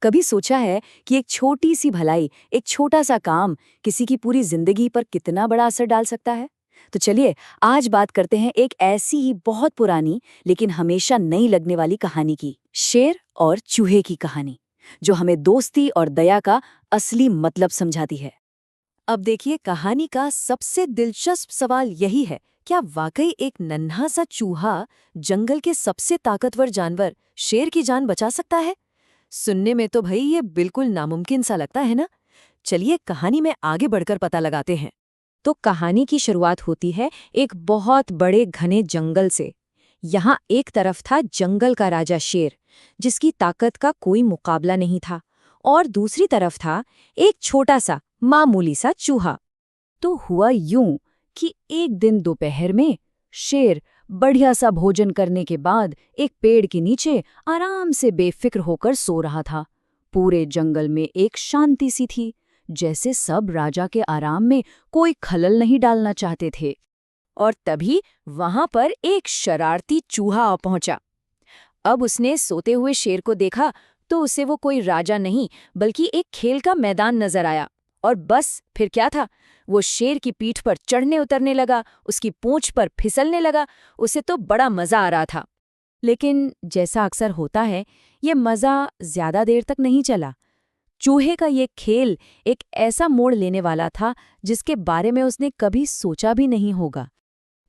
कभी सोचा है कि एक छोटी सी भलाई, एक छोटा सा काम किसी की पूरी जिंदगी पर कितना बड़ा असर डाल सकता है? तो चलिए आज बात करते हैं एक ऐसी ही बहुत पुरानी लेकिन हमेशा नई लगने वाली कहानी की, शेर और चूहे की कहानी, जो हमें दोस्ती और दया का असली मतलब समझाती है। अब देखिए, कहानी का सबसे दिलचस्प सवाल यही है, क्या वाकई एक नन्हा सा चूहा जंगल के सबसे ताकतवर जानवर शेर की जान बचा सकता है? सुनने में तो भई ये बिल्कुल नामुमकिन सा लगता है ना। चलिए कहानी में आगे बढ़कर पता लगाते हैं। तो कहानी की शुरुआत होती है एक बहुत बड़े घने जंगल से। यहाँ एक तरफ था जंगल का राजा शेर, जिसकी ताकत का कोई मुकाबला नहीं था, और दूसरी तरफ था एक छोटा सा मामूली सा चूहा। तो हुआ यूं कि एक दिन दोपहर में शेर बढ़िया सा भोजन करने के बाद एक पेड़ के नीचे आराम से बेफिक्र होकर सो रहा था। पूरे जंगल में एक शांति सी थी, जैसे सब राजा के आराम में कोई खलल नहीं डालना चाहते थे। और तभी वहां पर एक शरारती चूहा आ पहुंचा। अब उसने सोते हुए शेर को देखा तो उसे वो कोई राजा नहीं बल्कि एक खेल का मैदान नजर आया। और बस फिर क्या था, वो शेर की पीठ पर चढ़ने उतरने लगा, उसकी पूंछ पर फिसलने लगा। उसे तो बड़ा मजा आ रहा था। लेकिन जैसा अक्सर होता है, ये मजा ज्यादा देर तक नहीं चला। चूहे का ये खेल एक ऐसा मोड़ लेने वाला था जिसके बारे में उसने कभी सोचा भी नहीं होगा।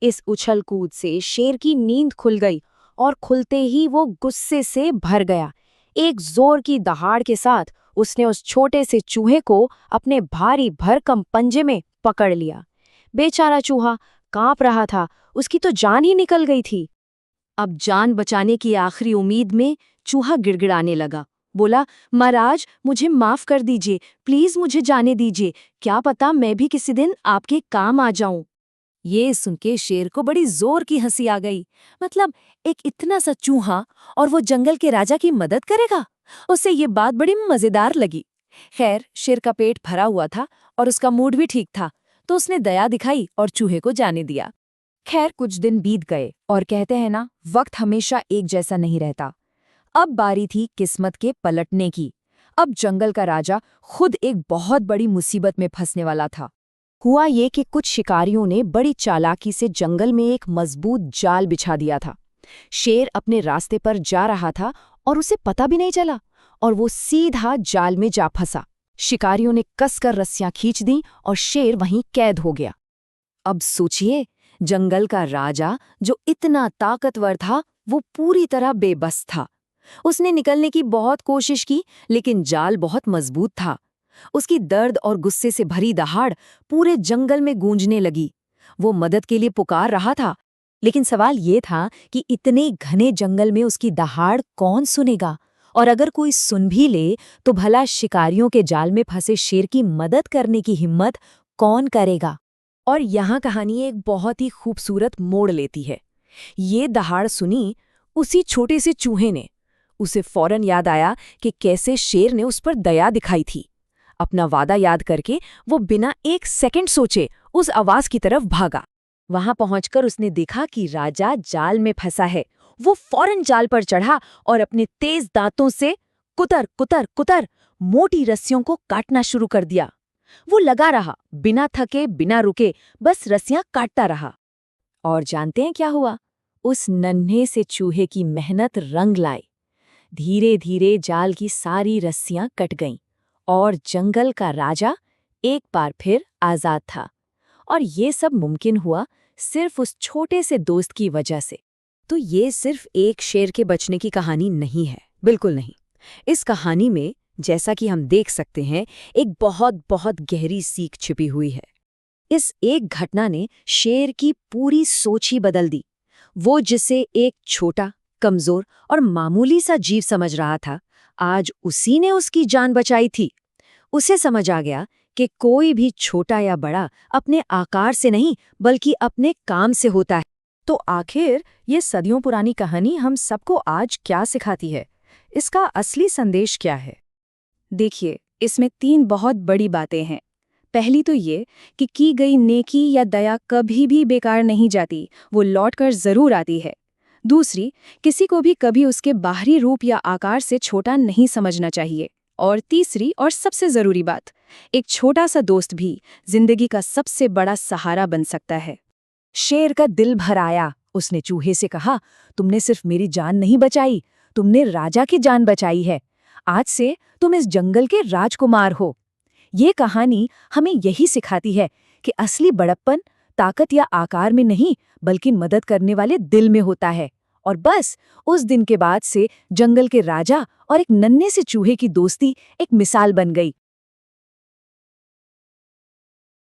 इस उछल कूद से शेर की नींद खुल गई, और खुलते ही वो गुस्से से भर गया। एक जोर की दहाड़ के साथ उसने उस छोटे से चूहे को अपने भारी भरकम पंजे में पकड़ लिया। बेचारा चूहा कांप रहा था, उसकी तो जान ही निकल गई थी। अब जान बचाने की आखिरी उम्मीद में चूहा गिड़गिड़ाने लगा। बोला, महाराज मुझे माफ कर दीजिए, प्लीज मुझे जाने दीजिए, क्या पता मैं भी किसी दिन आपके काम आ जाऊं। ये सुनके शेर को बड़ी जोर की हंसी आ गई। मतलब एक इतना सा चूहा और वो जंगल के राजा की मदद करेगा? उसे ये बात बड़ी मजेदार लगी। खैर, शेर का पेट भरा हुआ था और उसका मूड भी ठीक था, तो उसने दया दिखाई और चूहे को जाने दिया। खैर, कुछ दिन बीत गए और कहते हैं ना, वक्त हमेशा एक जैसा नहीं रहता। अब बारी थी किस्मत के पलटने की। अब जंगल का राजा खुद एक बहुत बड़ी मुसीबत में फंसने वाला था। हुआ ये कि कुछ शिकारियों ने बड़ी चालाकी से जंगल में एक मजबूत जाल बिछा दिया था। शेर अपने रास्ते पर जा रहा था और उसे पता भी नहीं चला, और वो सीधा जाल में जा फंसा। शिकारियों ने कसकर रस्सियां खींच दी और शेर वहीं कैद हो गया। अब सोचिए, जंगल का राजा जो इतना ताकतवर था, वो पूरी तरह बेबस था। उसने निकलने की बहुत कोशिश की, लेकिन जाल बहुत मजबूत था। उसकी दर्द और गुस्से से भरी दहाड़ पूरे जंगल में गूंजने लगी। वो मदद के लिए पुकार रहा था, लेकिन सवाल ये था कि इतने घने जंगल में उसकी दहाड़ कौन सुनेगा, और अगर कोई सुन भी ले तो भला शिकारियों के जाल में फंसे शेर की मदद करने की हिम्मत कौन करेगा। और यहाँ कहानी एक बहुत ही खूबसूरत मोड़ लेती है। ये दहाड़ सुनी उसी छोटे से चूहे ने। उसे फौरन याद आया कि कैसे शेर ने उस पर दया दिखाई थी। अपना वादा याद करके वो बिना एक सेकंड सोचे उस आवाज की तरफ भागा। वहां पहुंचकर उसने देखा कि राजा जाल में फंसा है। वो फौरन जाल पर चढ़ा और अपने तेज दांतों से कुतर कुतर कुतर मोटी रस्सियों को काटना शुरू कर दिया। वो लगा रहा, बिना थके बिना रुके, बस रस्सियां काटता रहा। और जानते हैं क्या हुआ? उस नन्हे से चूहे की मेहनत रंग लाई। धीरे धीरे जाल की सारी रस्सियां कट गईं और जंगल का राजा एक बार फिर आजाद था। और ये सब मुमकिन हुआ सिर्फ उस छोटे से दोस्त की वजह से। तो ये सिर्फ एक शेर के बचने की कहानी नहीं है, बिल्कुल नहीं। इस कहानी में, जैसा कि हम देख सकते हैं, एक बहुत बहुत गहरी सीख छिपी हुई है। इस एक घटना ने शेर की पूरी सोच ही बदल दी। वो जिसे एक छोटा, कमजोर और मामूली सा जीव समझ रहा था, आज उसी ने उसकी जान बचाई थी। उसे समझ आ गया कि कोई भी छोटा या बड़ा अपने आकार से नहीं बल्कि अपने काम से होता है। तो आखिर ये सदियों पुरानी कहानी हम सबको आज क्या सिखाती है? इसका असली संदेश क्या है? देखिए, इसमें 3 बहुत बड़ी बातें हैं। पहली तो ये कि की गई नेकी या दया कभी भी बेकार नहीं जाती, वो लौटकर जरूर आती है। दूसरी, किसी को भी कभी उसके बाहरी रूप या आकार से छोटा नहीं समझना चाहिए। और तीसरी और सबसे जरूरी बात, एक छोटा सा दोस्त भी जिंदगी का सबसे बड़ा सहारा बन सकता है। शेर का दिल भर आया। उसने चूहे से कहा, तुमने सिर्फ मेरी जान नहीं बचाई, तुमने राजा की जान बचाई है। आज से तुम इस जंगल के राजकुमार हो। ये कहानी हमें यही सिखाती है कि असली बड़प्पन ताकत या आकार में नहीं, बल्कि मदद करने वाले दिल में होता है। और बस उस दिन के बाद से जंगल के राजा और एक नन्हे से चूहे की दोस्ती एक मिसाल बन गई।